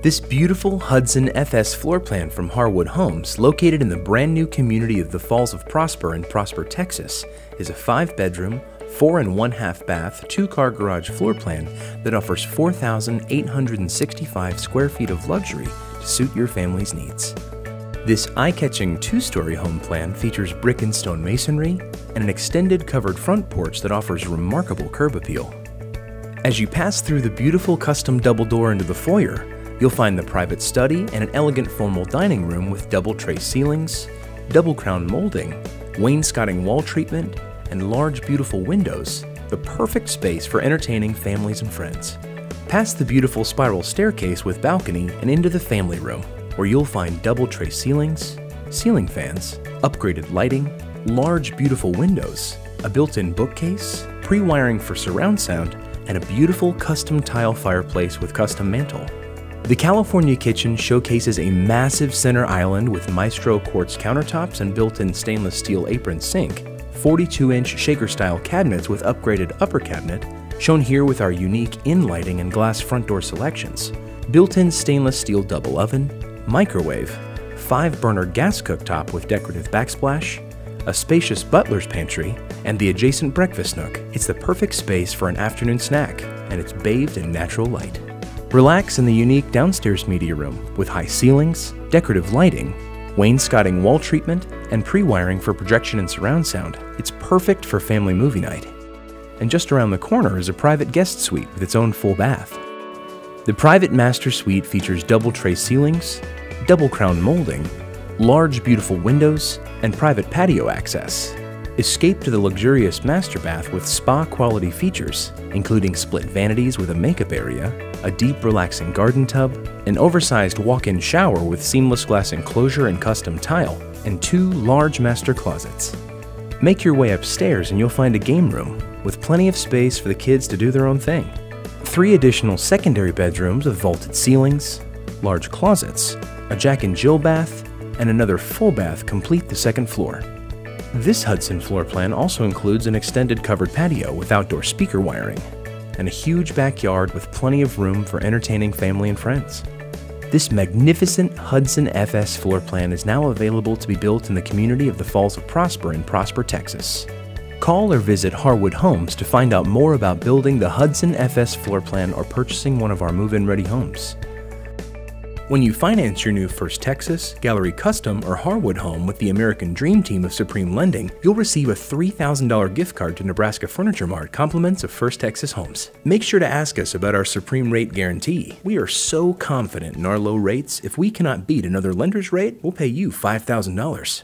This beautiful Hudson FS floor plan from Harwood Homes, located in the brand new community of the Falls of Prosper in Prosper, Texas, is a 5-bedroom, 4 1/2 bath, 2-car garage floor plan that offers 4,865 square feet of luxury to suit your family's needs. This eye-catching 2-story home plan features brick and stone masonry and an extended covered front porch that offers remarkable curb appeal. As you pass through the beautiful custom double door into the foyer, you'll find the private study and an elegant formal dining room with double tray ceilings, double crown molding, wainscoting wall treatment, and large beautiful windows, the perfect space for entertaining families and friends. Past the beautiful spiral staircase with balcony and into the family room, where you'll find double tray ceilings, ceiling fans, upgraded lighting, large beautiful windows, a built-in bookcase, pre-wiring for surround sound, and a beautiful custom tile fireplace with custom mantle. The California kitchen showcases a massive center island with Maestro quartz countertops and built-in stainless steel apron sink, 42-inch shaker-style cabinets with upgraded upper cabinet, shown here with our unique in-lighting and glass front door selections, built-in stainless steel double oven, microwave, 5-burner gas cooktop with decorative backsplash, a spacious butler's pantry, and the adjacent breakfast nook. It's the perfect space for an afternoon snack, and it's bathed in natural light. Relax in the unique downstairs media room with high ceilings, decorative lighting, wainscoting wall treatment, and pre-wiring for projection and surround sound. It's perfect for family movie night. And just around the corner is a private guest suite with its own full bath. The private master suite features double tray ceilings, double crown molding, large beautiful windows, and private patio access. Escape to the luxurious master bath with spa-quality features, including split vanities with a makeup area, a deep relaxing garden tub, an oversized walk-in shower with seamless glass enclosure and custom tile, and 2 large master closets. Make your way upstairs and you'll find a game room with plenty of space for the kids to do their own thing. 3 additional secondary bedrooms with vaulted ceilings, large closets, a Jack and Jill bath, and another full bath complete the second floor. This Hudson floor plan also includes an extended covered patio with outdoor speaker wiring, and a huge backyard with plenty of room for entertaining family and friends. This magnificent Hudson FS floor plan is now available to be built in the community of the Falls of Prosper in Prosper, Texas. Call or visit Harwood Homes to find out more about building the Hudson FS floor plan or purchasing one of our move-in ready homes. When you finance your new First Texas, Gallery Custom, or Harwood home with the American Dream Team of Supreme Lending, you'll receive a $3,000 gift card to Nebraska Furniture Mart, compliments of First Texas Homes. Make sure to ask us about our Supreme Rate Guarantee. We are so confident in our low rates, if we cannot beat another lender's rate, we'll pay you $5,000.